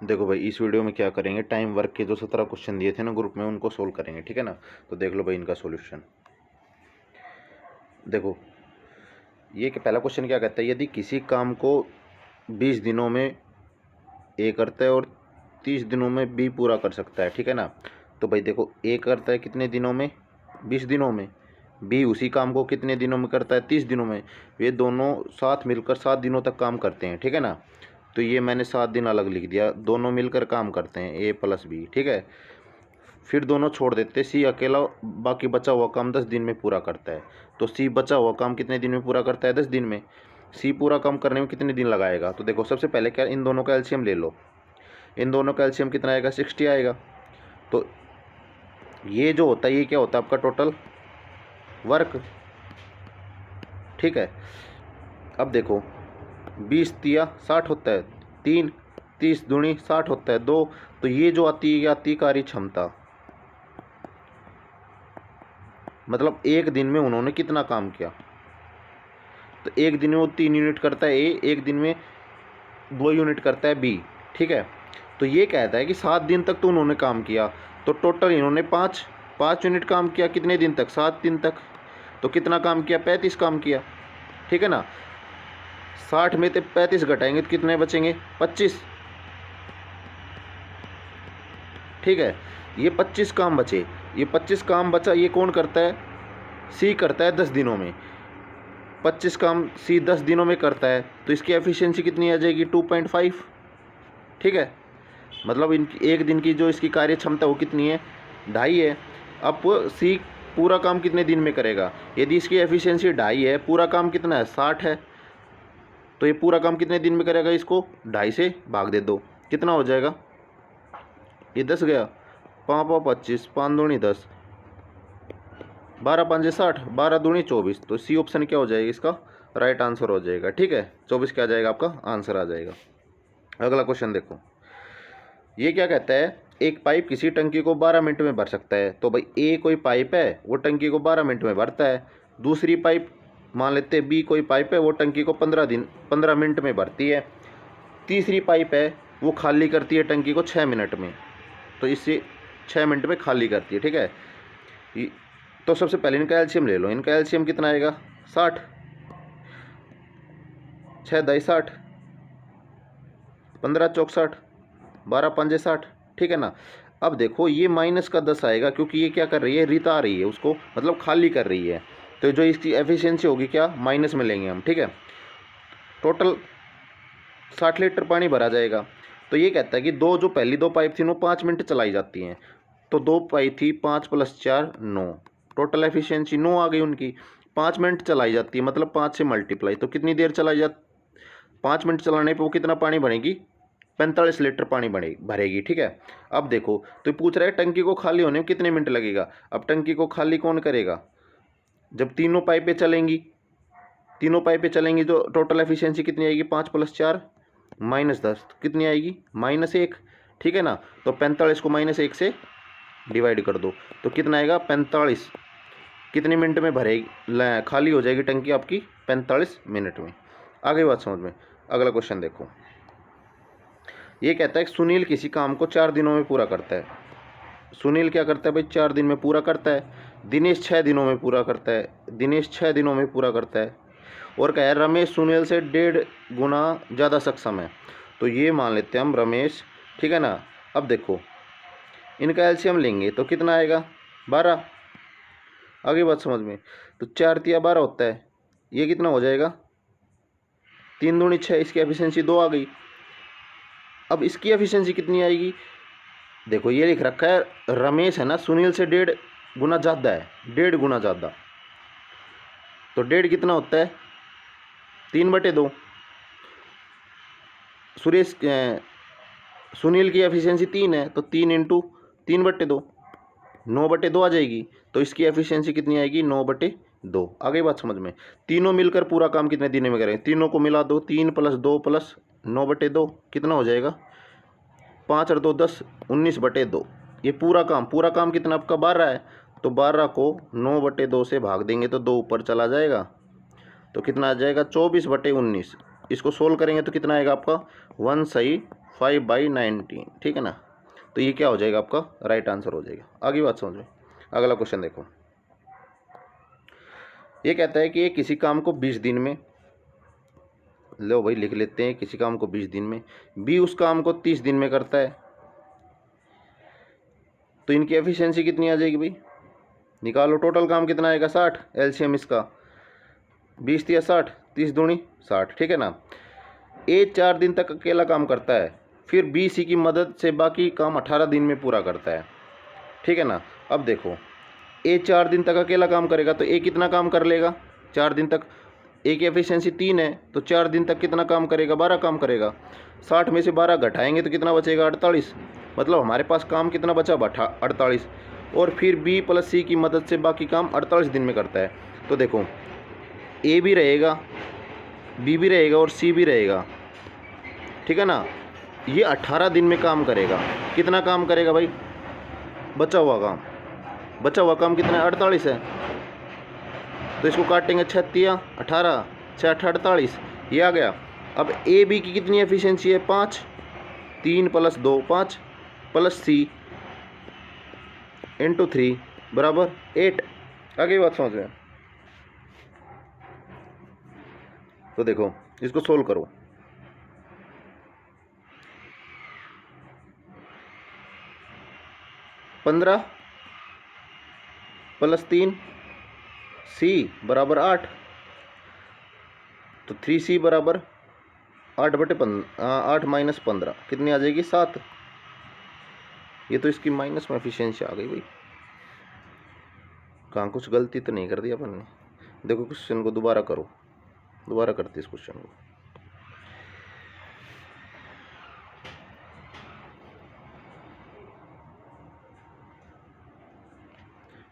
देखो भाई, इस वीडियो में क्या करेंगे, टाइम वर्क के जो 17 क्वेश्चन दिए थे ना ग्रुप में, उनको सोल्व करेंगे, ठीक है ना। तो देख लो भाई इनका सॉल्यूशन। देखो ये पहला क्वेश्चन क्या कहता है, यदि किसी काम को 20 दिनों में ए करता है और 30 दिनों में बी पूरा कर सकता है, ठीक है ना। तो भाई देखो, ए करता है कितने दिनों में, 20 दिनों में। बी उसी काम को कितने दिनों में करता है, 30 दिनों में। ये दोनों साथ मिलकर 7 दिनों तक काम करते हैं, ठीक है ना। तो ये मैंने 7 दिन अलग लिख दिया, दोनों मिलकर काम करते हैं, ए प्लस बी, ठीक है। फिर दोनों छोड़ देते, सी अकेला बाकी बचा हुआ काम 10 दिन में पूरा करता है। तो सी बचा हुआ काम कितने दिन में पूरा करता है, 10 दिन में। सी पूरा काम करने में कितने दिन लगाएगा, तो देखो सबसे पहले क्या, इन दोनों का एलसीएम ले लो। इन दोनों का एलसीएम कितना आएगा, 60 आएगा। तो ये जो होता है, ये क्या होता है आपका टोटल वर्क, ठीक है। अब देखो 20 तिया 60 होता है, 3 30 दूनी 60 होता है, 2। तो ये जो आती है, ये आती है कार्य क्षमता, मतलब एक दिन में उन्होंने कितना काम किया। तो एक दिन में वो 3 यूनिट करता है ए, एक दिन में 2 यूनिट करता है बी, ठीक है। तो ये कहता है कि 7 दिन तक तो उन्होंने काम किया, तो टोटल इन्होंने 5 यूनिट काम किया, कितने दिन तक, 7 दिन तक। तो कितना काम किया, 35 काम किया, ठीक है ना। 60 में से 35 घटाएंगे तो कितने बचेंगे, 25, ठीक है। ये 25 काम बचे, ये 25 काम बचा, ये कौन करता है, सी करता है 10 दिनों में। 25 काम सी 10 दिनों में करता है, तो इसकी एफिशिएंसी कितनी आ जाएगी, 2.5, ठीक है। मतलब इनकी एक दिन की जो इसकी कार्य क्षमता वो कितनी है, 2.5 है। अब सी पूरा काम कितने दिन में करेगा, यदि इसकी एफिशिएंसी 2.5 है, पूरा काम कितना है, 60 है। तो ये पूरा काम कितने दिन में करेगा, इसको 2.5 से भाग दे दो, कितना हो जाएगा, ये 10 गया, 5 5 25, 5 दूनी 10, 12 5 60, 12 दूनी 24। तो सी ऑप्शन क्या हो जाएगा, इसका राइट आंसर हो जाएगा, ठीक है। 24 क्या आ जाएगा, आपका आंसर आ जाएगा। अगला क्वेश्चन देखो, ये क्या कहता है, एक पाइप किसी टंकी को 12 मिनट में भर सकता है। तो भाई ए कोई पाइप है, वो टंकी को 12 मिनट में भरता है। दूसरी पाइप मान लेते हैं बी कोई पाइप है, वो टंकी को 15 मिनट में भरती है। तीसरी पाइप है, वो खाली करती है टंकी को 6 मिनट में। तो इससे 6 मिनट में खाली करती है, ठीक है। तो सबसे पहले इनका एलसीएम ले लो, इनका एलसीएम कितना आएगा, 60, 6 दाई 60, 15 चौक 60, 12 पंजे 60, ठीक है ना। अब देखो ये माइनस का 10 आएगा, क्योंकि ये क्या कर रही है, रिता रही है उसको, मतलब खाली कर रही है। तो जो इसकी एफिशिएंसी होगी क्या, माइनस में लेंगे हम, ठीक है। टोटल 60 लीटर पानी भरा जाएगा। तो ये कहता है कि जो पहली 2 पाइप थी वो 5 मिनट चलाई जाती हैं। तो 2 पाइप थी, 5 + 4 9, टोटल एफिशिएंसी 9 आ गई उनकी। 5 मिनट चलाई जाती है, मतलब 5 से मल्टीप्लाई, तो कितनी देर चलाई 5 मिनट चलाने पे वो कितना पानी भरेगी, 45 लीटर पानी भरेगी, ठीक है। अब देखो, तो पूछ रहा है टंकी को खाली होने में कितने मिनट लगेगा। अब टंकी को खाली कौन करेगा, जब तीनों पाइपें चलेंगी, तीनों पाइपें चलेंगी तो टोटल एफिशिएंसी कितनी आएगी, 5 + 4 -10, कितनी आएगी, -1, ठीक है ना। तो 45 को -1 से डिवाइड कर दो, तो कितना आएगा, 45। कितने मिनट में भरेगी, खाली हो जाएगी टंकी आपकी, 45 मिनट में। आगे बात समझ में। अगला क्वेश्चन देखो, ये कहता है कि सुनील किसी काम को 4 दिनों में पूरा करता है। सुनील क्या करता है भाई, 4 दिन में पूरा करता है। दिनेश 6 दिनों में पूरा करता है, दिनेश 6 दिनों में पूरा करता है। और कह रमेश सुनील से 1.5 गुना ज़्यादा सक्षम है। तो ये मान लेते हैं हम रमेश, ठीक है ना। अब देखो इनका एलसीएम लेंगे तो कितना आएगा, 12। आगे बात समझ में। तो 4 तिया 12 होता है, ये कितना हो जाएगा, 3 दूनी 6, इसकी एफिशिएंसी 2 आ गई। अब इसकी एफिशिएंसी कितनी आएगी, देखो ये लिख रखा है रमेश है ना, सुनील से 1.5 गुना ज़्यादा है, 1.5 गुना ज़्यादा। तो 1.5 कितना होता है, 3/2। सुनील की एफिशिएंसी 3 है, तो 3 × 3/2, 9/2 आ जाएगी। तो इसकी एफिशिएंसी कितनी आएगी, 9/2। आगे बात समझ में। तीनों मिलकर पूरा काम कितने दिन में करेंगे, तीनों को मिला दो, 3 + 2 + 9/2 कितना हो जाएगा, 5 और 2 10, 19/2। ये पूरा काम कितना आपका 12 है। तो 12 को 9/2 से भाग देंगे तो 2 ऊपर चला जाएगा, तो कितना आ जाएगा, 24/19। इसको सोल्व करेंगे तो कितना आएगा आपका, 1 सही 5/19, ठीक है ना। तो ये क्या हो जाएगा, आपका राइट आंसर हो जाएगा। आगे बात समझ में। अगला क्वेश्चन देखो, ये कहता है कि ये किसी काम को 20 दिन में, लो भाई लिख लेते हैं, किसी काम को 20 दिन में, बी उस काम को 30 दिन में करता है, तो इनकी एफिशिएंसी कितनी आ जाएगी भाई, निकालो। टोटल काम कितना आएगा 60, एलसीएम इसका 20 दिया 60, 30 दूनी 60, ठीक है ना। ए 4 दिन तक अकेला काम करता है, फिर बी सी की मदद से बाकी काम 18 दिन में पूरा करता है, ठीक है ना। अब देखो, ए 4 दिन तक अकेला काम करेगा तो ए कितना काम कर लेगा 4 दिन तक, ए की एफिशिएंसी 3 है, तो 4 दिन तक कितना काम करेगा, 12 काम करेगा। 60 में से 12 घटाएंगे तो कितना बचेगा, 48। मतलब हमारे पास काम कितना बचा, 48। और फिर बी प्लस सी की मदद से बाकी काम 48 दिन में करता है। तो देखो, ए भी रहेगा, बी भी रहेगा और सी भी रहेगा, ठीक है ना। ये 18 दिन में काम करेगा। कितना काम करेगा भाई, बचा हुआ काम कितना है, 48 है। तो इसको काटेंगे, 36 18, 6 48, ये आ गया। अब ए बी की कितनी एफिशिएंसी है, 5, 3 + 2 5, प्लस सी इंटू 3 बराबर 8। आगे बात समझ में। तो देखो, इसको सोल्व करो। पंद्रह + 3 सी बराबर 8, तो 3C बराबर 8 माइनस 15 कितनी आ जाएगी, 7। ये तो इसकी माइनस में एफिशिएंसी आ गई भाई, कहाँ कुछ गलती तो नहीं कर दी अपन ने। देखो क्वेश्चन को दोबारा करो, दोबारा करते इस क्वेश्चन को।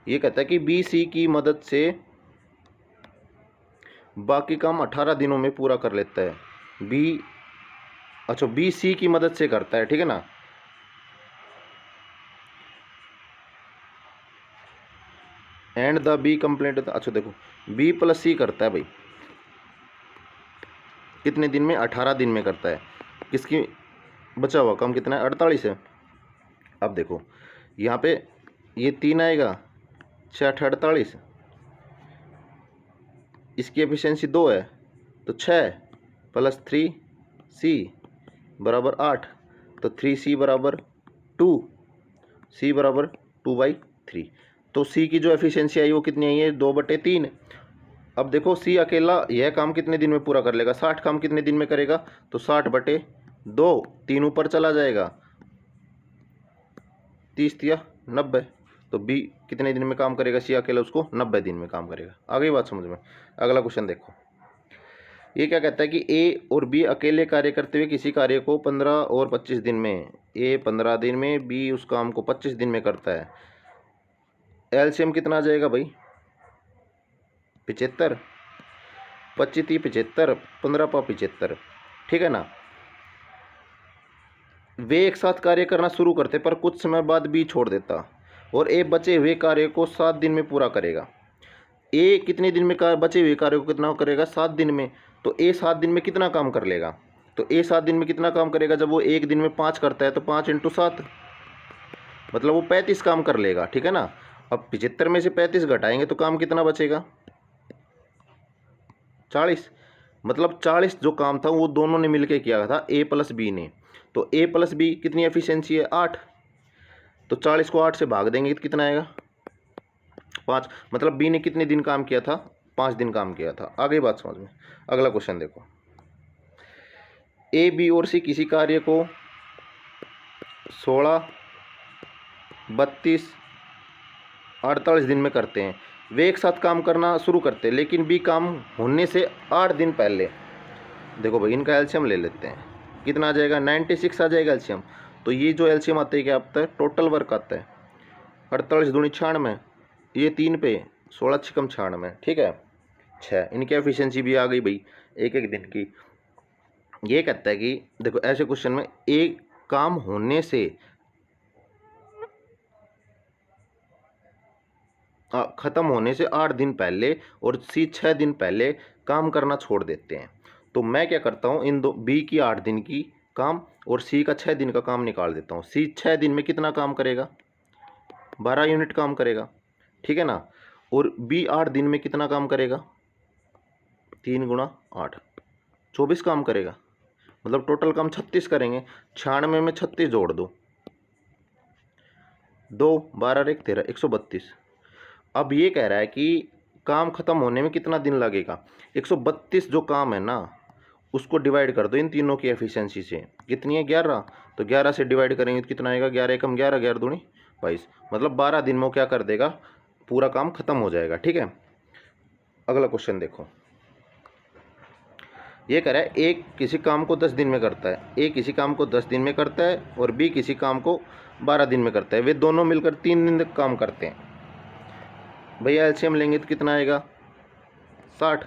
ये कहता है कि बी सी की मदद से बाकी काम 18 दिनों में पूरा कर लेता है। बी सी की मदद से करता है, ठीक है ना। एंड द बी कंप्लीट, अच्छा देखो, बी प्लस सी करता है भाई, कितने दिन में, 18 दिन में करता है। किसकी बचा हुआ काम कितना है, 48 है। अब देखो यहाँ पे ये 3 आएगा, 6 48, इसकी एफिशिएंसी 2 है, तो 6 + 3C बराबर 8, तो 3C बराबर 2, C बराबर 2/3। तो C की जो एफिशिएंसी आई वो कितनी आई है, 2/3। अब देखो C अकेला यह काम कितने दिन में पूरा कर लेगा, 60 काम कितने दिन में करेगा, तो 60/2, 3 ऊपर चला जाएगा, 30 या 90। तो B कितने दिन में काम करेगा, C अकेला उसको 90 दिन में काम करेगा। आगे बात समझ में। अगला क्वेश्चन देखो, ये क्या कहता है कि A और B अकेले कार्य करते हुए किसी कार्य को 15 और 25 दिन में, A 15 दिन में, B उस काम को 25 दिन में करता है। एलसीएम कितना आ जाएगा भाई, 75, 25 × 75, 15 × 75, ठीक है ना। वे एक साथ कार्य करना शुरू करते पर कुछ समय बाद B छोड़ देता और A बचे हुए कार्य को 7 दिन में पूरा करेगा। A कितने दिन में बचे हुए कार्य को कितना करेगा, 7 दिन में। तो A 7 दिन में कितना काम कर लेगा, तो A 7 दिन में कितना काम करेगा, जब वो एक दिन में 5 करता है तो 5 × 7, मतलब वो 35 काम कर लेगा, ठीक है ना। अब 75 में से 35 घटाएंगे तो काम कितना बचेगा, 40। मतलब 40 जो काम था वो दोनों ने मिलके किया था, A + B ने। तो A + B कितनी एफिशिएंसी है, 8। तो 40 को 8 से भाग देंगे तो कितना आएगा, 5। मतलब B ने कितने दिन काम किया था, 5 दिन काम किया था। आगे बात समझ में। अगला क्वेश्चन देखो, A B और C किसी कार्य को 16 32 48 दिन में करते हैं। वे एक साथ काम करना शुरू करते हैं, लेकिन B काम होने से 8 दिन पहले, देखो भाई इनका एलसीएम ले लेते हैं, कितना आ जाएगा, 96 आ जाएगा एलसीएम। तो ये जो एलसीएम आता है क्या आता है, टोटल वर्क आता है, 48 दूनी 96, ये 3 पे 16 × 96, ठीक है 6। इनकी एफिशिएंसी भी आ गई भाई एक एक दिन की। ये कहता है कि देखो ऐसे क्वेश्चन में एक काम होने से ख़त्म होने से 8 दिन पहले और C 6 दिन पहले काम करना छोड़ देते हैं। तो मैं क्या करता हूँ, इन दो B की 8 दिन की काम और सी का 6 दिन का काम निकाल देता हूँ। सी 6 दिन में कितना काम करेगा, 12 यूनिट काम करेगा, ठीक है ना। और बी 8 दिन में कितना काम करेगा, 3 गुणा 8, 24 काम करेगा। मतलब टोटल काम 36 करेंगे। 96 में 36 जोड़ दो, 2 12 एक 13, 132। अब ये कह रहा है कि काम खत्म होने में कितना दिन लगेगा। 132 जो काम है ना, उसको डिवाइड कर दो इन तीनों की एफिशिएंसी से। कितनी है, 11। तो 11 से डिवाइड करेंगे तो कितना आएगा, 11 एकम 11, 11 दूनी 22। मतलब 12 दिन में वो क्या कर देगा, पूरा काम खत्म हो जाएगा, ठीक है। अगला क्वेश्चन देखो, ये कह रहा है ए किसी काम को 10 दिन में करता है, ए किसी काम को 10 दिन में करता है और बी किसी काम को 12 दिन में करता है। वे दोनों मिलकर 3 दिन तक काम करते हैं। भैया एलसीएम लेंगे तो कितना आएगा, 60।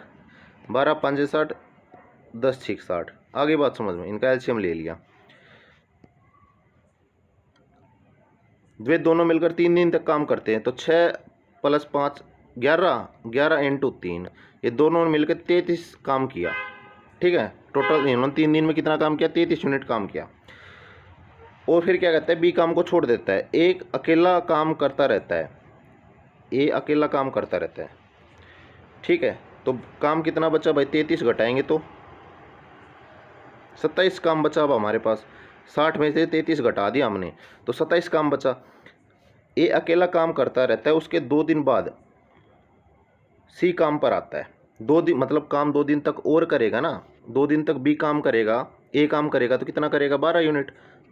12 5 60, 10 6 60। आगे बात समझ में, इनका एलसीएम ले लिया। वे दोनों मिलकर 3 दिन तक काम करते हैं। तो 6 + 5 11, 11 × 3, ये दोनों ने मिलकर 33 काम किया, ठीक है। टोटल इन्होंने 3 दिन में कितना काम किया, 33 यूनिट काम किया। और फिर क्या कहता है, बी काम को छोड़ देता है, एक अकेला काम करता रहता है, ए अकेला काम करता रहता है, ठीक है। तो काम कितना बचा भाई, 33 घटाएंगे तो 27 काम बचा। अब हमारे पास 60 में से 33 घटा दिया हमने, तो 27 काम बचा। ए अकेला काम करता रहता है, उसके 2 दिन बाद सी काम पर आता है। 2 दिन मतलब काम 2 दिन तक और करेगा ना, 2 दिन तक बी काम करेगा, ए काम करेगा तो कितना करेगा, 12 यूनिट।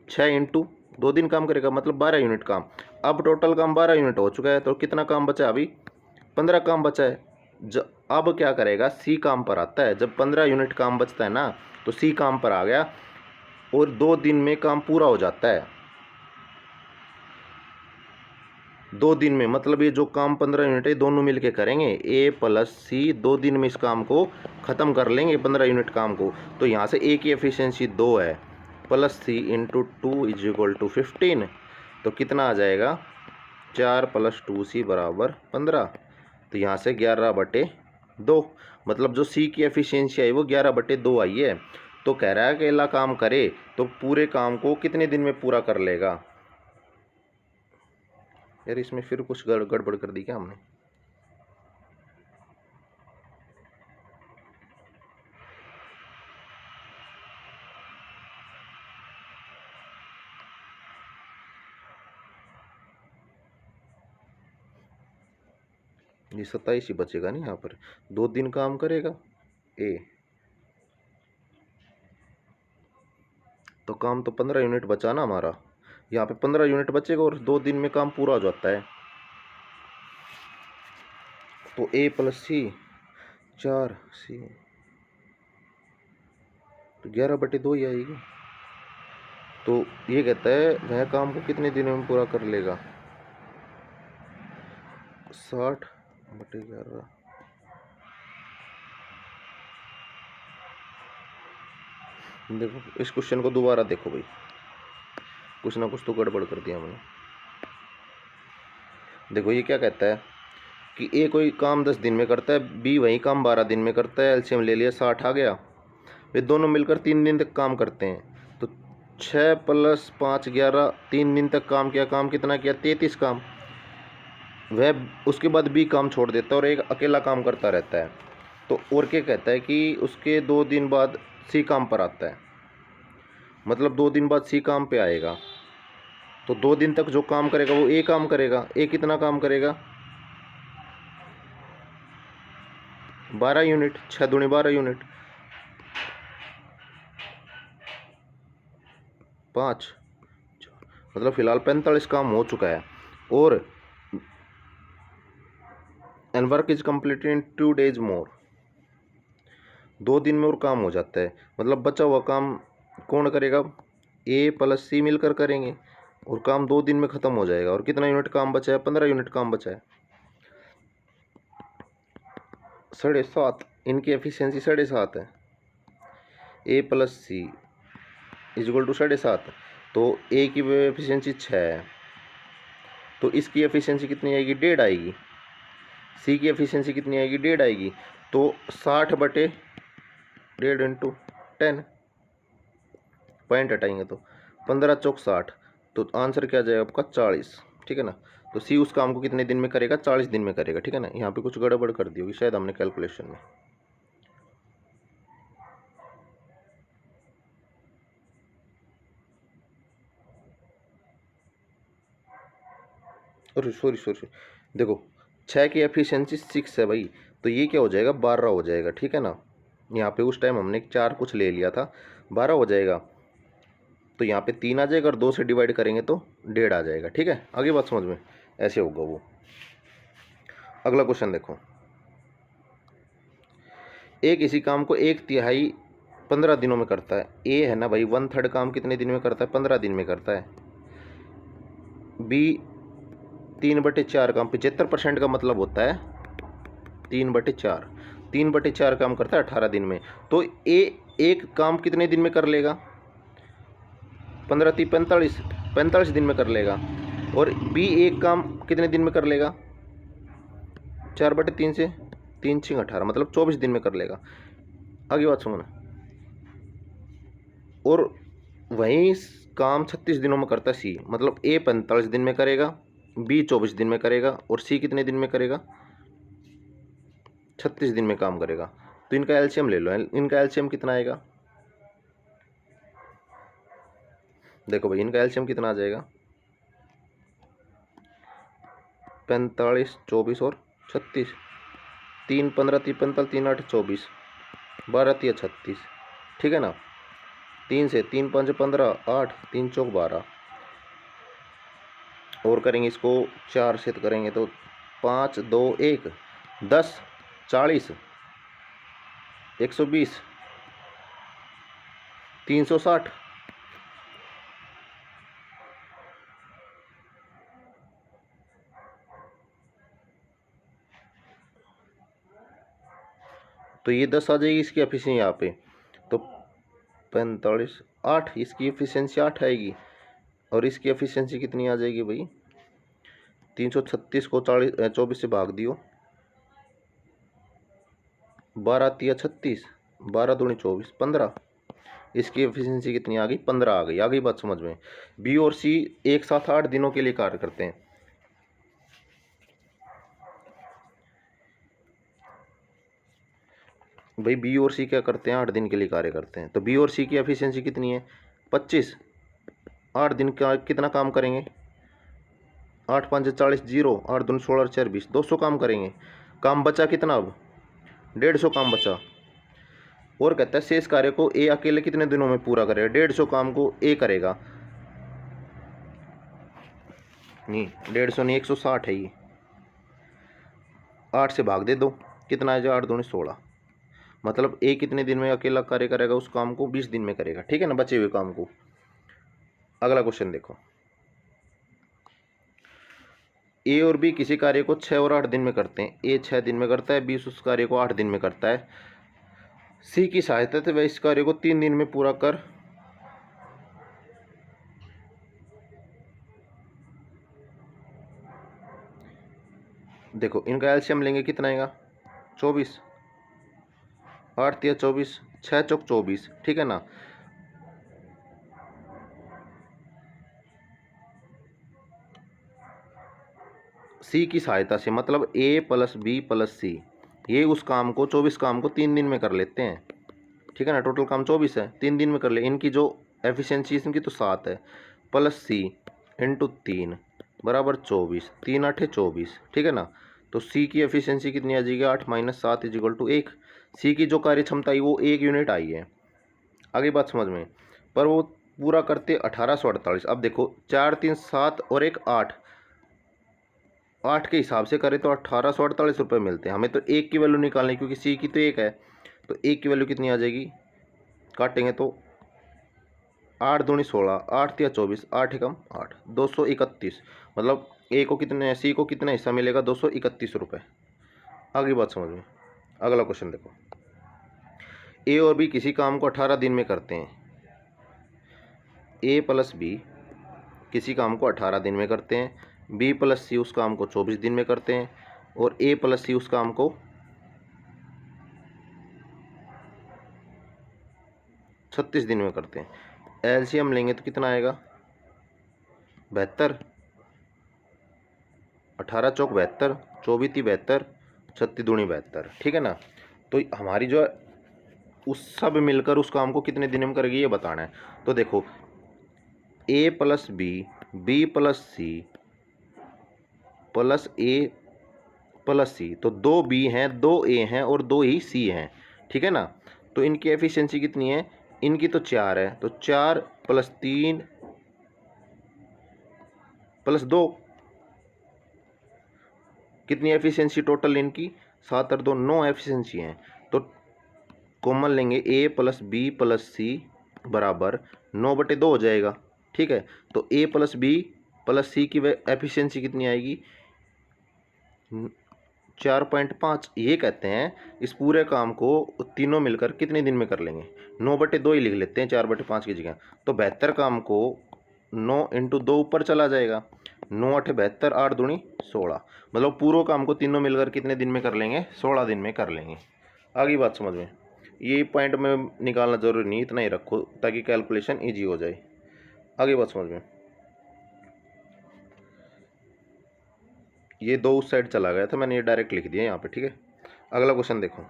6 × 2 दिन काम करेगा, मतलब 12 यूनिट काम। अब टोटल काम 12 यूनिट हो चुका है, तो कितना काम बचा, अभी 15 काम बचा है। अब क्या करेगा, सी काम पर आता है। जब 15 यूनिट काम बचता है ना, तो सी काम पर आ गया और 2 दिन में काम पूरा हो जाता है। 2 दिन में मतलब ये जो काम 15 यूनिट है, दोनों मिलके करेंगे, ए + सी 2 दिन में इस काम को ख़त्म कर लेंगे, 15 यूनिट काम को। तो यहाँ से ए की एफिशिएंसी 2 है, +c × 2 = 15। तो कितना आ जाएगा, 4 + 2c = 15। तो यहाँ से 11/2, मतलब जो सी की एफिशिएंसी आई वो 11/2 आई है। तो कह रहा है कि अकेला काम करे तो पूरे काम को कितने दिन में पूरा कर लेगा। यार इसमें फिर कुछ गड़बड़ कर दी क्या हमने। ये 27 ही बचेगा नहीं, यहाँ पर 2 दिन काम करेगा ए, तो काम तो 15 यूनिट बचा ना हमारा। यहाँ पे 15 यूनिट बचेगा और 2 दिन में काम पूरा हो जाता है। तो ए + सी 4c, तो 11/2 ही आएगी। तो ये कहता है वह काम को कितने दिनों में पूरा कर लेगा, 60/11। देखो इस क्वेश्चन को दोबारा देखो भाई, कुछ ना कुछ तो गड़बड़ कर दिया हमने। देखो ये क्या कहता है कि ए कोई काम 10 दिन में करता है, बी वही काम 12 दिन में करता है। एलसीएम ले लिया, 60 आ गया। वे दोनों मिलकर 3 दिन तक काम करते हैं। तो 6 + 5 11, 3 दिन तक काम किया। काम कितना किया, 33 काम। वह उसके बाद बी काम छोड़ देता है और एक अकेला काम करता रहता है। तो और क्या कहता है कि उसके 2 दिन बाद सी काम पर आता है, मतलब 2 दिन बाद सी काम पे आएगा। तो 2 दिन तक जो काम करेगा वो ए काम करेगा। ए कितना काम करेगा, 12 यूनिट। 6 दूनी 12 यूनिट, 5, मतलब फिलहाल 45 काम हो चुका है। और and work is completed in 2 days मोर, 2 दिन में और काम हो जाता है। मतलब बचा हुआ काम कौन करेगा, ए + सी मिलकर करेंगे और काम 2 दिन में ख़त्म हो जाएगा। और कितना यूनिट काम बचा है, 15 यूनिट काम बचा है। 7.5, इनकी एफिशिएंसी 7.5 है। ए + सी = 7.5। तो ए की एफिशिएंसी 6 है, तो इसकी एफिशिएंसी कितनी आएगी, 1.5 आएगी। सी की एफिशिएंसी कितनी आएगी, 1.5 आएगी। तो 60/1.5 × 10, पॉइंट हटाएंगे तो 15 चौक 60, तो आंसर क्या आ जाएगा आपका 40, ठीक है ना। तो सी उस काम को कितने दिन में करेगा, 40 दिन में करेगा, ठीक है ना। यहाँ पे कुछ गड़बड़ कर दी होगी शायद हमने कैलकुलेशन में। और सॉरी सॉरी, देखो 6 की एफिशिएंसी 6 है भाई, तो ये क्या हो जाएगा 12 हो जाएगा, ठीक है ना। यहाँ पे उस टाइम हमने 4 कुछ ले लिया था, 12 हो जाएगा। तो यहाँ पे 3 आ जाएगा और 2 से डिवाइड करेंगे तो 1.5 आ जाएगा, ठीक है। आगे बात समझ में, ऐसे होगा वो। अगला क्वेश्चन देखो, एक इसी काम को 1/3 15 दिनों में करता है। ए है ना भाई 1/3 काम कितने दिन में करता है, 15 दिन में करता है। बी 3/4 काम 75% का मतलब होता है 3/4, 3/4 काम करता है 18 दिन में। तो ए एक काम कितने दिन में कर लेगा, 15 3 45, 45 दिन में कर लेगा। और बी एक काम कितने दिन में कर लेगा, 4/3 से 3 6 18, मतलब 24 दिन में कर लेगा। आगे बात सुनो ना। और वहीं काम 36 दिनों में करता है सी, मतलब ए 45 दिन में करेगा, बी 24 दिन में करेगा और सी कितने दिन में करेगा, 36 दिन में काम करेगा। तो इनका एलसीएम ले लो, इनका एलसीएम कितना आएगा, देखो भाई इनका एलसीएम कितना आ जाएगा, 45 24 और 36, 3 15 3 45 3 8 24, 12 3 36, ठीक है ना। 3 से 3 5 15, 8 3 चौक 12, और करेंगे इसको 4 से तो करेंगे तो 5 2 1 10 40 120 360, तो ये 10 आ जाएगी इसकी एफिशिएंसी यहाँ पे। तो 45 8, इसकी एफिशिएंसी 8 आएगी और इसकी एफिशिएंसी कितनी आ जाएगी भाई, 336 को 24 से भाग दियो, 12 3 36, 12 दूनी 24 15, इसकी एफिशिएंसी कितनी आ गई, 15 आ गई। आ गई बात समझ में। बी और सी एक साथ 8 दिनों के लिए कार्य करते हैं। भाई बी और सी क्या करते हैं, 8 दिन के लिए कार्य करते हैं। तो बी और सी की एफिशिएंसी कितनी है, 25, 8 दिन का कितना काम करेंगे, 8 5 40 0, 8 दूनी 16 4 20, 200 काम करेंगे। काम बचा कितना, अब 150 काम बचा। और कहता है शेष कार्य को ए अकेले कितने दिनों में पूरा करेगा, 150 काम को ए करेगा, नहीं 150 नहीं 160 है ये, 8 से भाग दे दो, कितना आ जाएगा 8 दूनी 16, मतलब ए कितने दिन में अकेला कार्य करेगा, उस काम को 20 दिन में करेगा, ठीक है ना, बचे हुए काम को। अगला क्वेश्चन देखो, ए और बी किसी कार्य को 6 और 8 दिन में करते हैं। ए 6 दिन में करता है, बी उस कार्य को 8 दिन में करता है। सी की सहायता से वह इस कार्य को 3 दिन में पूरा कर, देखो इनका एलसीएम लेंगे कितना आएगा, 24, 8 3 24, 6 चौक 24, ठीक है ना। सी की सहायता से मतलब ए प्लस बी प्लस सी, ये उस काम को 24 काम को 3 दिन में कर लेते हैं, ठीक है ना। टोटल काम 24 है, 3 दिन में कर ले। इनकी जो एफिशिएंसी इनकी तो 7 है, प्लस सी इंटू 3 बराबर 24, 3 8 24, ठीक है ना। तो सी की एफिशिएंसी कितनी आ जाएगी, 8 - 7 = 1। सी की जो कार्य क्षमता आई वो 1 यूनिट आई है। आगे बात समझ में। पर वो पूरा करते 1848। अब देखो 4 3 7 और 1 8, 8 के हिसाब से करें तो 1848 रुपये मिलते हैं हमें। तो एक की वैल्यू निकालनी, क्योंकि सी की तो 1 है, तो एक की वैल्यू कितनी आ जाएगी, काटेंगे तो 8 दूनी 16, 8 तिया 24, 8 एकम 8, 231, मतलब ए को कितने, सी को कितना हिस्सा मिलेगा, 231 रुपये। आगे बात समझ में। अगला क्वेश्चन देखो, ए और बी किसी काम को 18 दिन में करते हैं। ए प्लस बी किसी काम को 18 दिन में करते हैं, बी प्लस सी उस काम को 24 दिन में करते हैं, और ए प्लस सी उस काम को 36 दिन में करते हैं। एलसीएम लेंगे तो कितना आएगा 72, 18 चौक 72, 24 ती 72, 36 दूनी 72, ठीक है ना। तो हमारी जो है उस सब मिलकर उस काम को कितने दिन में करेगी ये बताना है। तो देखो A plus B plus C plus A plus C, तो 2 बी हैं, 2 ए हैं और 2 ही सी हैं, ठीक है ना। तो इनकी एफिशिएंसी कितनी है, इनकी तो 4 है, तो 4 प्लस 3 प्लस 2, कितनी एफिशिएंसी टोटल इनकी 7 और 2 9 एफिशिएंसी हैं। तो कॉमन लेंगे ए प्लस बी प्लस सी बराबर 9/2 हो जाएगा, ठीक है। तो ए प्लस बी प्लस सी की एफिशिएंसी कितनी आएगी 4.5। ये कहते हैं इस पूरे काम को तीनों मिलकर कितने दिन में कर लेंगे, 9/2 ही लिख लेते हैं 4/5 की जगह। तो 72 काम को 9 × 2 ऊपर चला जाएगा, 9 8 72, 8 दूनी 16, मतलब पूरे काम को तीनों मिलकर कितने दिन में कर लेंगे 16 दिन में कर लेंगे। आगे बात समझ में, ये पॉइंट में निकालना जरूरी नहीं, इतना ही रखो ताकि कैलकुलेशन ईजी हो जाए। आगे बात समझ में, ये 2 उस साइड चला गया था, मैंने ये डायरेक्ट लिख दिया यहाँ पे, ठीक है। अगला क्वेश्चन देखो,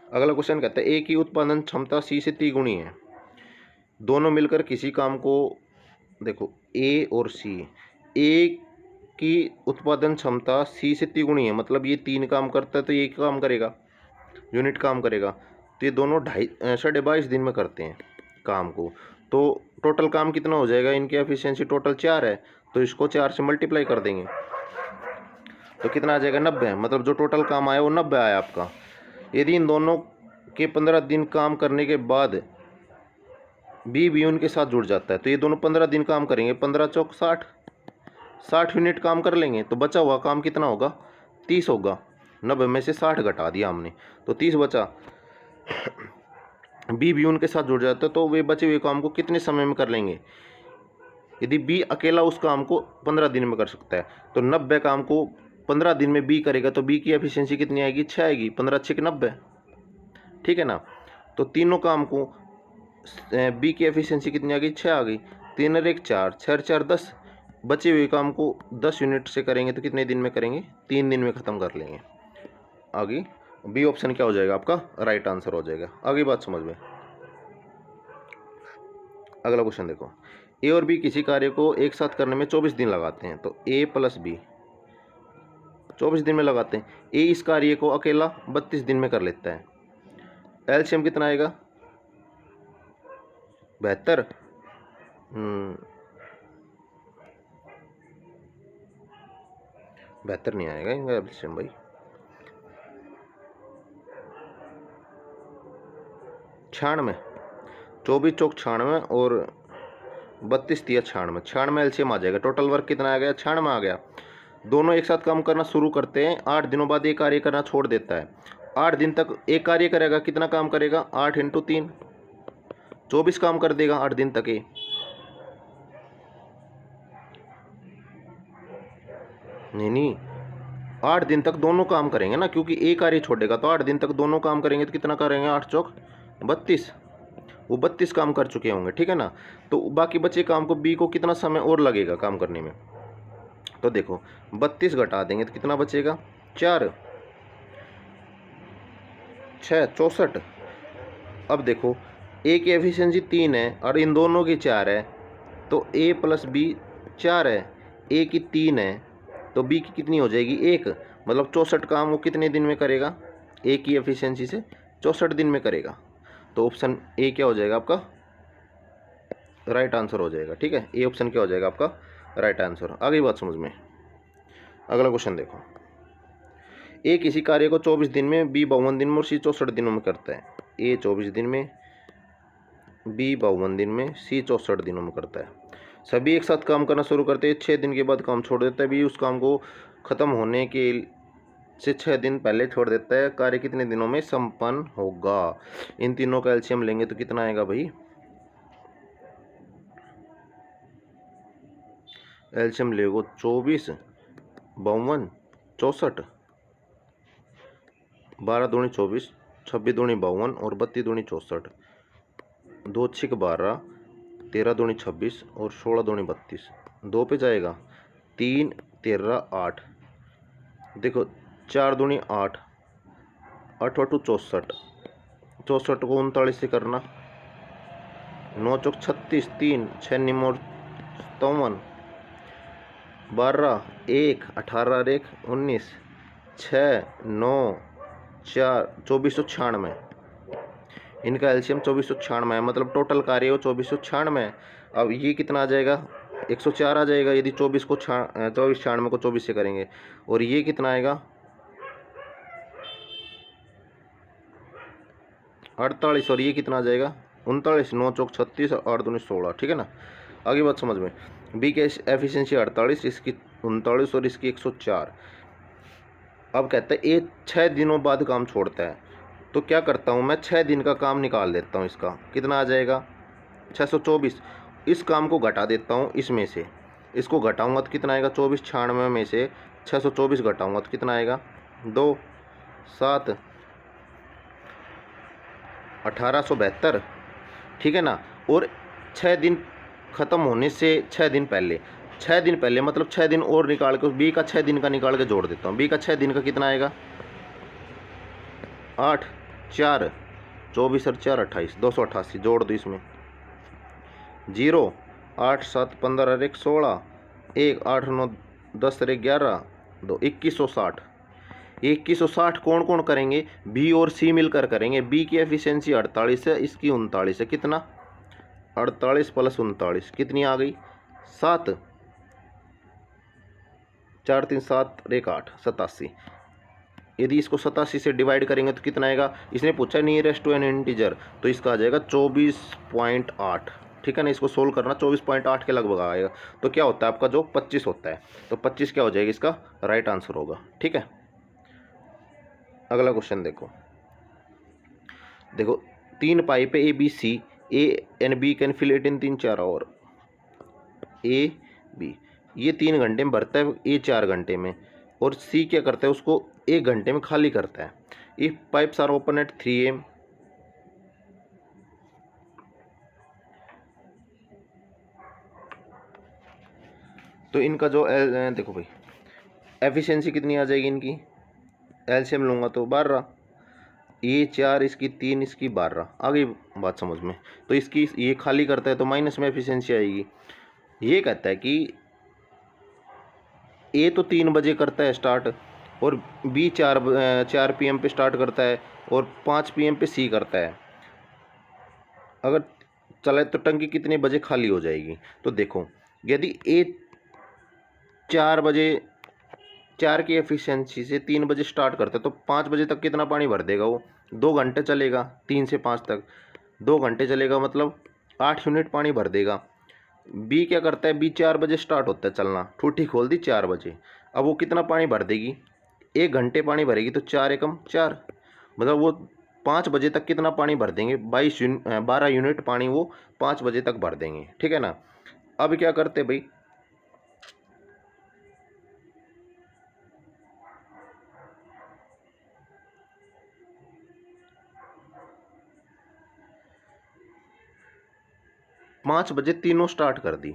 अगला क्वेश्चन कहता है ए की उत्पादन क्षमता सी से 3 गुनी है, दोनों मिलकर किसी काम को, देखो ए और सी, ए की उत्पादन क्षमता सी से 3 गुनी है, मतलब ये 3 काम करता है तो ये काम करेगा, यूनिट काम करेगा। तो ये दोनों 22.5 दिन में करते हैं काम को, तो टोटल काम कितना हो जाएगा, इनकी एफिशिएंसी टोटल 4 है, तो इसको 4 से मल्टीप्लाई कर देंगे तो कितना आ जाएगा 90, मतलब जो टोटल काम आया वो 90 आया आपका। यदि इन दोनों के 15 दिन काम करने के बाद बी भी उनके साथ जुड़ जाता है तो ये दोनों 15 दिन काम करेंगे, 15 चौक 60, 60 यूनिट काम कर लेंगे, तो बचा हुआ काम कितना होगा 30 होगा, 90 में से 60 घटा दिया हमने तो 30 बचा। बी भी उनके साथ जुड़ जाता है तो वे बचे हुए काम को कितने समय में कर लेंगे, यदि बी अकेला उस काम को 15 दिन में कर सकता है तो 90 काम को 15 दिन में बी करेगा, तो बी की एफिशिएंसी कितनी आएगी 6 आएगी, 15 6 90, ठीक है ना। तो तीनों काम को बी की एफिशिएंसी कितनी आ गई 6 आ गई, 3 और 1 4, 6 और 4 10, बचे हुए काम को 10 यूनिट से करेंगे तो कितने दिन में करेंगे 3 दिन में ख़त्म कर लेंगे। आगे बी ऑप्शन क्या हो जाएगा आपका राइट आंसर हो जाएगा। आगे बात समझ में, अगला क्वेश्चन देखो, ए और बी किसी कार्य को एक साथ करने में 24 दिन लगाते हैं, तो ए प्लस बी 24 दिन में लगाते हैं, ए इस कार्य को अकेला 32 दिन में कर लेता है, एलसीएम कितना आएगा 72, 72 नहीं आएगा इनका एलसीएम भाई, 96, 24 चौक 96 और 32 तिया 96, 96 एलसीएम आ जाएगा। टोटल वर्क कितना आ गया 96 आ गया। दोनों एक साथ काम करना शुरू करते हैं, 8 दिनों बाद एक कार्य करना छोड़ देता है, 8 दिन तक एक कार्य करेगा, कितना काम करेगा 8 × 3 24 काम कर देगा 8 दिन तक। नहीं 8 दिन तक दोनों काम करेंगे ना, क्योंकि एक कार्य छोड़ेगा तो 8 दिन तक दोनों काम करेंगे तो कितना करेंगे 8 चौक 32, वो 32 काम कर चुके होंगे, ठीक है ना। तो बाकी बचे काम को बी को कितना समय और लगेगा काम करने में, तो देखो 32 घटा देंगे तो कितना बचेगा 4 6 64। अब देखो ए की एफिशिएंसी 3 है और इन दोनों की 4 है, तो ए प्लस बी 4 है, ए की 3 है तो बी की कितनी हो जाएगी 1, मतलब 64 काम वो कितने दिन में करेगा, ए की एफिशिएंसी से 64 दिन में करेगा। तो ऑप्शन ए क्या हो जाएगा आपका राइट आंसर हो जाएगा, ठीक है। ए ऑप्शन क्या हो जाएगा आपका राइट आंसर। आगे बात समझ में, अगला क्वेश्चन देखो, ए किसी कार्य को 24 दिन में, बी 52 दिन में और सी 64 दिनों में करता है। ए 24 दिन में, बी 52 दिन में, सी 64 दिनों में करता है। सभी एक साथ काम करना शुरू करते हैं, 6 दिन के बाद काम छोड़ देता है, बी उस काम को ख़त्म होने के से 6 दिन पहले छोड़ देता है। कार्य कितने दिनों में संपन्न होगा, इन तीनों का एलसीएम लेंगे तो कितना आएगा भाई, एलसीएम लेगो 24 52 64, 12 दूनी 24, 26 दूनी 52 और 32 दूनी 64, दो छिक 12, 13 दूनी 26 और 16 दूनी 32, 2 पे जाएगा, 3 13 8, देखो 4 दूनी 8, 8 8 64, 64 को 39 से करना, 9 चौक 36, 3 6 निम और 57, 12 1 18 1 19, 6 9 4 2496, इनका एलसीएम 2496 है, मतलब टोटल कार्य हो 2496। अब ये कितना आ जाएगा, 104 आ जाएगा यदि 24 को 96 को 24 से करेंगे। और ये कितना आएगा, 48, और ये कितना आ जाएगा 39, 9 चौक 36, 8 दूनी 16, ठीक है ना। आगे बात समझ में, बी की एफिशिएंसी 48, इसकी 39 और इसकी 104। अब कहता है ये 6 दिनों बाद काम छोड़ता है, तो क्या करता हूँ मैं, 6 दिन का काम निकाल देता हूँ, इसका कितना आ जाएगा 624। इस काम को घटा देता हूँ इसमें से, इसको घटाऊंगा तो कितना आएगा, 24 96 में से 624 घटाऊंगा तो कितना आएगा, 2 7 1872, ठीक है ना। और 6 दिन ख़त्म होने से 6 दिन पहले, 6 दिन पहले मतलब 6 दिन और निकाल के, बी का 6 दिन का निकाल के जोड़ देता हूँ। बी का 6 दिन का कितना आएगा, 8 4 24 और 4 28, 288, जोड़ दो इसमें, 0 8 7 15 और 1 16, 1 8 9 10 और 11 2 2160। 2160 कौन कौन करेंगे, बी और सी मिलकर करेंगे। बी की एफिशिएंसी 48 है, इसकी 39 है, कितना 48 प्लस 39 कितनी आ गई, 7 4 3 7 1 8 87। यदि इसको 87 से डिवाइड करेंगे तो कितना आएगा, इसने पूछा नियरेस्ट टू एन इंटीजर, तो इसका आ जाएगा 24.8, ठीक है ना। इसको सोल्व करना, 24.8 के लगभग आएगा। तो क्या होता है आपका, जो 25 होता है, तो 25 क्या हो जाएगा, इसका राइट आंसर होगा, ठीक है। अगला क्वेश्चन देखो, देखो 3 पाइप है A B C, A and B can fill it in 3 4 और ए बी, ये 3 घंटे में भरता है, ए 4 घंटे में, और सी क्या करता है, उसको 1 घंटे में खाली करता है। If pipes are open at 3 AM, तो इनका जो देखो भाई एफिशिएंसी कितनी आ जाएगी इनकी, एलसीएम लूँगा तो 12, ये 4 इसकी 3 इसकी 12, आ गई बात समझ में। तो इसकी ये खाली करता है तो माइनस में एफिशिएंसी आएगी। ये कहता है कि ए तो 3 बजे करता है स्टार्ट, और बी 4 PM पे स्टार्ट करता है, और 5 PM पे सी करता है। अगर चले तो टंकी कितने बजे खाली हो जाएगी, तो देखो यदि ए 4 बजे, 4 की एफिशिएंसी से 3 बजे स्टार्ट करता है, तो 5 बजे तक कितना पानी भर देगा वो, 2 घंटे चलेगा, 3 से 5 तक 2 घंटे चलेगा, मतलब 8 यूनिट पानी भर देगा। बी क्या करता है, बी 4 बजे स्टार्ट होता है चलना, ठूठी खोल दी 4 बजे, अब वो कितना पानी भर देगी, 1 घंटे पानी भरेगी, तो 4 एकम 4, मतलब वो 5 बजे तक कितना पानी भर देंगे, 12 यूनिट पानी वो 5 बजे तक भर देंगे, ठीक है ना। अब क्या करते भाई, पाँच बजे तीनों स्टार्ट कर दी,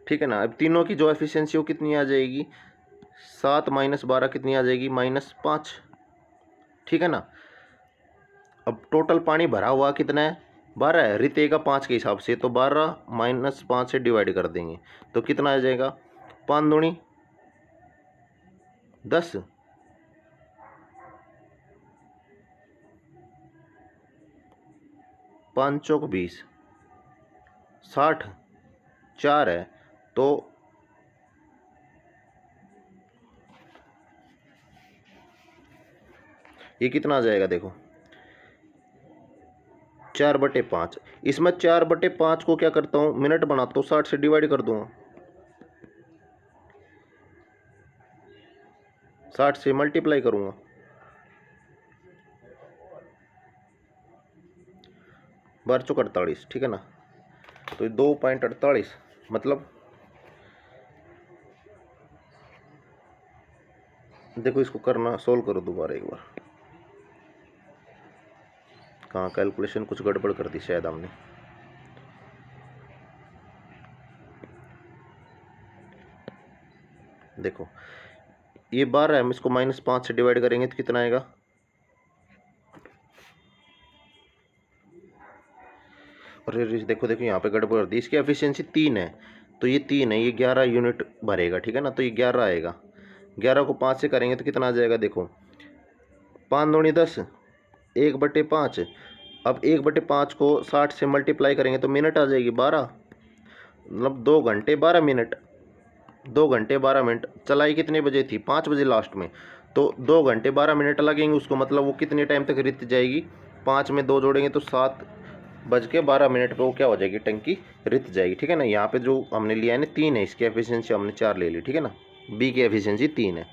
ठीक है ना। अब तीनों की जो एफिशिएंसी वो कितनी आ जाएगी, 7 - 12 कितनी आ जाएगी, -5, ठीक है ना। अब टोटल पानी भरा हुआ कितना है, 12 है, रितेगा 5 के हिसाब से, तो 12 - 5 से डिवाइड कर देंगे तो कितना आ जाएगा, 5 दूनी 10, 5 चौक 20, 60, 4 है, तो ये कितना आ जाएगा, देखो 4/5। इसमें 4/5 को क्या करता हूँ, मिनट बनाता हूँ, 60 से डिवाइड कर दूंगा, 60 से मल्टीप्लाई करूँगा, 12 चौक 48, ठीक है ना। तो 2.48, मतलब देखो इसको करना, सोल्व करो दोबारा एक बार, कहाँ कैलकुलेशन कुछ गड़बड़ कर दी शायद हमने। देखो ये 12 है, इसको -5 से डिवाइड करेंगे तो कितना आएगा? और देखो देखो यहाँ पे गड़बड़ दी, इसकी एफिशिएंसी 3 है, तो ये 3 है, ये 11 यूनिट भरेगा, ठीक है ना, तो ये 11 आएगा। 11 को 5 से करेंगे तो कितना आ जाएगा? देखो 5 दूनी 10, 1/5। अब 1/5 को 60 से मल्टीप्लाई करेंगे तो मिनट आ जाएगी 12, मतलब 2 घंटे 12 मिनट। 2 घंटे 12 मिनट चलाई कितने बजे थी? 5 बजे लास्ट में, तो 2 घंटे 12 मिनट लगेंगे उसको, मतलब वो कितने टाइम तक रित जाएगी? 5 में 2 जोड़ेंगे तो 7:12 पे वो क्या हो जाएगी? टंकी रित जाएगी, ठीक है ना। यहाँ पे जो हमने लिया है ना 3 है, इसकी एफिशिएंसी हमने 4 ले ली, ठीक है ना। बी की एफिशिएंसी 3 है।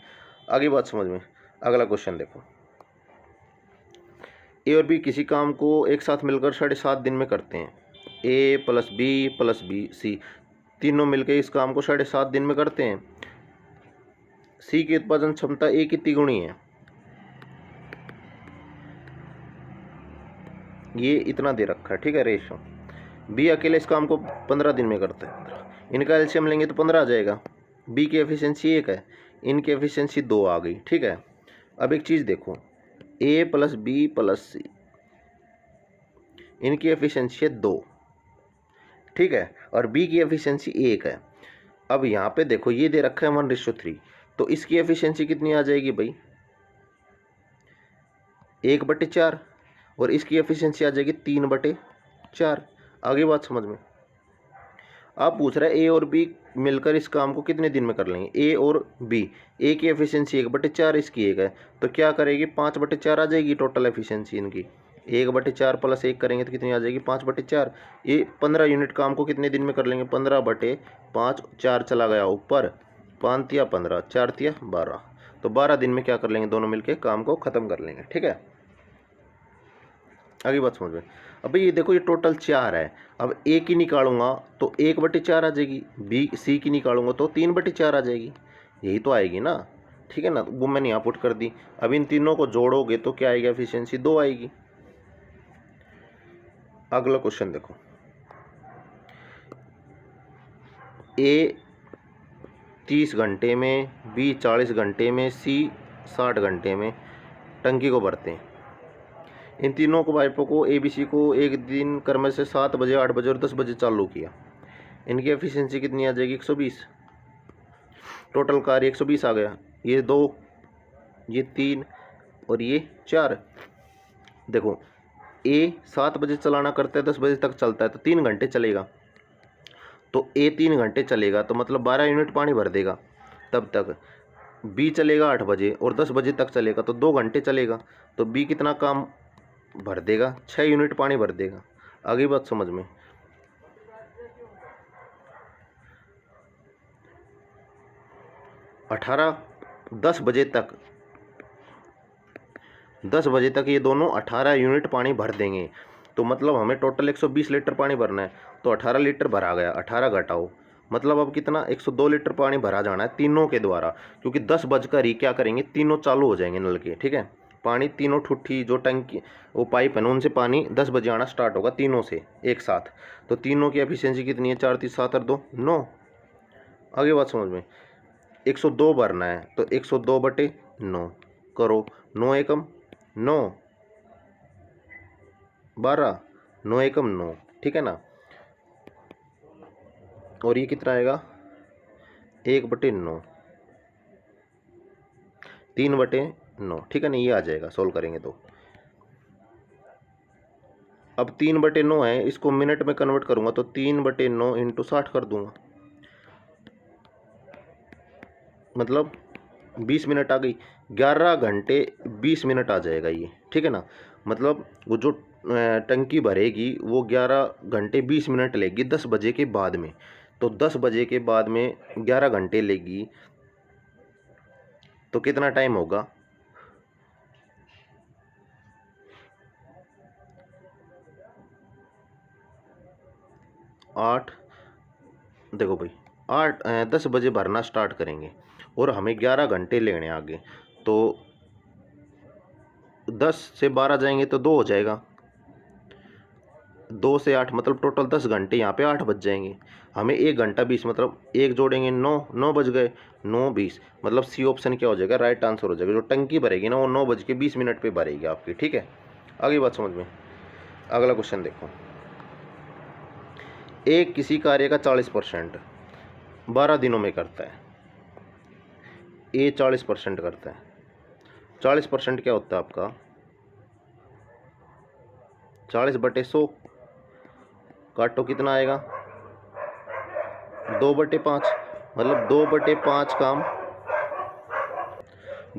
आगे बात समझ में। अगला क्वेश्चन देखो, ए और बी किसी काम को एक साथ मिलकर 7.5 दिन में करते हैं। ए प्लस बी सी तीनों मिलकर इस काम को 7.5 दिन में करते हैं। सी की उत्पादन क्षमता ए की तिगुनी है। ये इतना दे रखा है, ठीक है, रेशो। बी अकेले इस काम को 15 दिन में करता है। इनका एलसीएम लेंगे तो 15 आ जाएगा। बी की एफिशिएंसी 1 है, इनकी एफिशिएंसी 2 आ गई, ठीक है। अब एक चीज़ देखो, ए प्लस बी प्लस सी, इनकी एफिशिएंसी है 2, ठीक है, और बी की एफिशिएंसी 1 है। अब यहाँ पे देखो ये दे रखा है 1:3, तो इसकी एफिशिएंसी कितनी आ जाएगी भाई? 1/4, और इसकी एफिशिएंसी आ जाएगी 3/4। आगे बात समझ में। आप पूछ रहे हैं ए और बी मिलकर इस काम को कितने दिन में कर लेंगे? ए और बी, ए की एफिशिएंसी 1/4, इसकी 1 है, तो क्या करेगी? 5/4 आ जाएगी टोटल एफिशिएंसी इनकी। 1/4 प्लस 1 करेंगे तो कितनी आ जाएगी? 5/4। ये 15 यूनिट काम को कितने दिन में कर लेंगे? 15/5, 4 चला गया ऊपर, 5 तिया 15, 4 तिया 12, तो 12 दिन में क्या कर लेंगे? दोनों मिलके काम को ख़त्म कर लेंगे, ठीक है। आगे बात समझ में। अब ये देखो ये टोटल 4 है, अब ए की निकालूंगा तो 1/4 आ जाएगी, बी सी की निकालूंगा तो 3/4 आ जाएगी, यही तो आएगी ना, ठीक है ना। वो मैंने यहाँ पुट कर दी। अब इन तीनों को जोड़ोगे तो क्या आएगी? एफिशिएंसी 2 आएगी। अगला क्वेश्चन देखो, ए 30 घंटे में, बी 40 घंटे में, सी 60 घंटे में टंकी को भरते हैं। इन तीनों को पाइपों को ए बी सी को एक दिन क्रम से 7 बजे, 8 बजे और 10 बजे चालू किया। इनकी एफिशिएंसी कितनी आ जाएगी? 120। टोटल कार्य 120 आ गया। ये 2, ये 3 और ये 4। देखो ए 7 बजे चलाना करता है, 10 बजे तक चलता है, तो 3 घंटे चलेगा। तो ए 3 घंटे चलेगा तो मतलब 12 यूनिट पानी भर देगा तब तक। बी चलेगा 8 बजे और 10 बजे तक चलेगा, तो 2 घंटे चलेगा, तो बी कितना काम भर देगा? 6 यूनिट पानी भर देगा। आगे बात समझ में। 10 बजे तक, 10 बजे तक ये दोनों 18 यूनिट पानी भर देंगे, तो मतलब हमें टोटल 120 लीटर पानी भरना है, तो 18 लीटर भरा गया, 18 घटाओ, मतलब अब कितना? 102 लीटर पानी भरा जाना है तीनों के द्वारा, क्योंकि 10 बजकर ही क्या करेंगे? तीनों चालू हो जाएंगे नल के, ठीक है। पानी तीनों ठुट्ठी जो टंकी वो पाइप है ना, उनसे पानी 10 बजे आना स्टार्ट होगा तीनों से एक साथ। तो तीनों की एफिशिएंसी कितनी है? 4 3 7 और 2 9। आगे बात समझ में। 102 भरना है, तो 102/9 करो, 9 एकम 9, 12, 9 एकम 9, ठीक है ना। और ये कितना आएगा? 1/9, 3/9, ठीक है ना। ये आ जाएगा सोल्व करेंगे तो। अब 3/9 है, इसको मिनट में कन्वर्ट करूंगा तो 3/9 इंटू 60 कर दूंगा, मतलब 20 मिनट आ गई। 11 घंटे 20 मिनट आ जाएगा ये, ठीक है ना। मतलब वो जो टंकी भरेगी वो 11 घंटे 20 मिनट लेगी 10 बजे के बाद में, तो 10 बजे के बाद में 11 घंटे लेगी, तो कितना टाइम होगा? 8, देखो भाई 10 बजे भरना स्टार्ट करेंगे और हमें 11 घंटे लेने आगे, तो 10 से 12 जाएंगे तो 2 हो जाएगा, 2 से 8 मतलब टोटल 10 घंटे, यहाँ पे 8 बज जाएंगे। हमें 1 घंटा 20 मतलब 1 जोड़ेंगे 9, 9 बज गए, 9:20 मतलब सी ऑप्शन क्या हो जाएगा, राइट आंसर हो जाएगा। जो टंकी भरेगी ना वो 9:20 पे भरेगी आपकी, ठीक है। आगे बात समझ में। अगला क्वेश्चन देखो, एक किसी कार्य का 40% 12 दिनों में करता है। ए 40% करता है। 40% क्या होता है आपका, 40/100 काटो कितना आएगा, 2/5 मतलब 2/5 काम,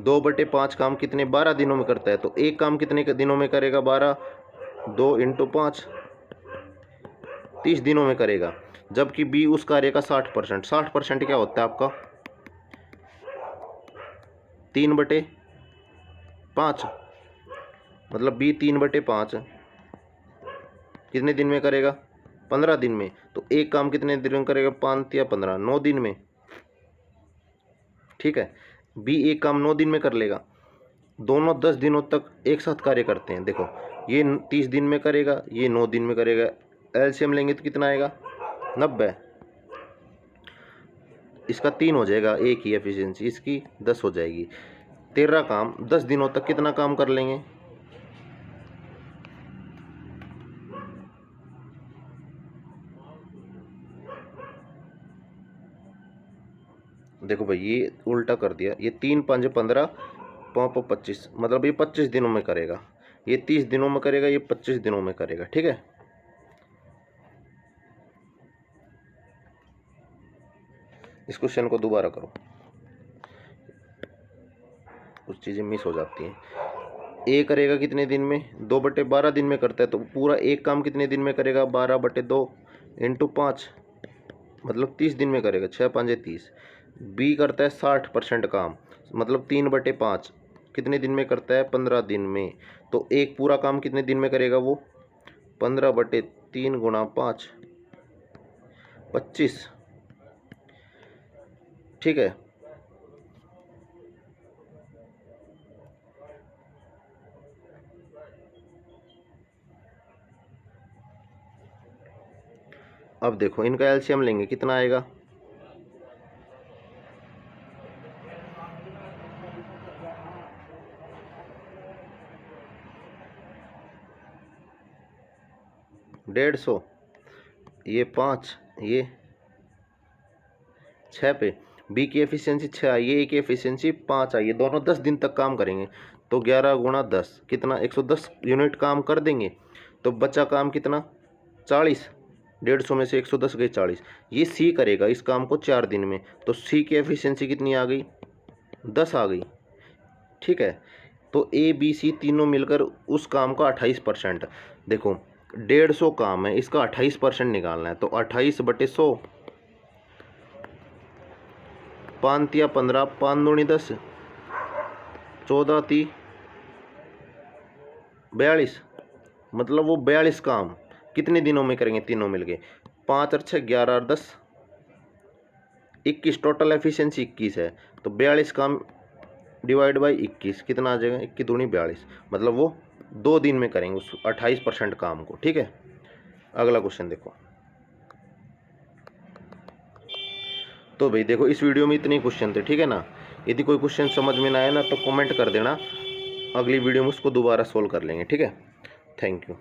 2/5 काम कितने 12 दिनों में करता है। तो एक काम कितने दिनों में करेगा, 12, 2 × 5 30 दिनों में करेगा। जबकि बी उस कार्य का 60%, 60% क्या होता है आपका, 3/5 मतलब बी 3/5 कितने दिन में करेगा, 15 दिन में। तो एक काम कितने दिन में करेगा, 5 या 15, 9 दिन में, ठीक है। बी एक काम 9 दिन में कर लेगा। दोनों 10 दिनों तक एक साथ कार्य करते हैं। देखो ये 30 दिन में करेगा, ये 9 दिन में करेगा। एलसीएम लेंगे तो कितना आएगा, 90। इसका 3 हो जाएगा एक ही एफिशिएंसी, इसकी 10 हो जाएगी। 13 काम 10 दिनों तक कितना काम कर लेंगे, देखो भाई ये उल्टा कर दिया, ये 3 × 5 = 15, 5 × 25 मतलब ये 25 दिनों में करेगा। ये 30 दिनों में करेगा, ये 25 दिनों में करेगा, ठीक है। इस क्वेश्चन को दोबारा करो, कुछ चीज़ें मिस हो जाती हैं। ए करेगा कितने दिन में, 2/12 दिन में करता है। तो पूरा एक काम कितने दिन में करेगा, 12/2 × 5 मतलब 30 दिन में करेगा, 6 × 5 = 30। बी करता है 60% काम मतलब 3/5 कितने दिन में करता है, 15 दिन में। तो एक पूरा काम कितने दिन में करेगा वो, 15/3 × 5 25, ठीक है। अब देखो इनका एलसीएम लेंगे कितना आएगा, डेढ़ सौ, ये 5, ये 6 पे। बी की एफिशिएंसी 6 आई है, ए की एफिशिएंसी 5 आई है। दोनों 10 दिन तक काम करेंगे। तो 11 × 10 कितना, 110 यूनिट काम कर देंगे। तो बचा काम कितना, 40। 150 में से 110 गए 40। ये सी करेगा इस काम को 4 दिन में। तो सी की एफिशिएंसी कितनी आ गई, 10 आ गई, ठीक है। तो ए बी सी तीनों मिलकर उस काम का 28%। देखो 150 काम है, इसका 28% निकालना है। तो 28/100, 5 या 15, 5 दूनी 10, 14 × 3 42 मतलब वो 42 काम कितने दिनों में करेंगे तीनों मिलके, 5 और 6 11 और 10 21, टोटल एफिशिएंसी 21 है। तो 42 काम डिवाइड बाई 21 कितना आ जाएगा, 21 दूनी 42 मतलब वो 2 दिन में करेंगे उस 28% काम को, ठीक है। अगला क्वेश्चन देखो। तो भाई देखो इस वीडियो में इतने क्वेश्चन थे, ठीक है ना। यदि कोई क्वेश्चन समझ में ना आए ना तो कमेंट कर देना, अगली वीडियो में उसको दोबारा सोल्व कर लेंगे, ठीक है। Thank you.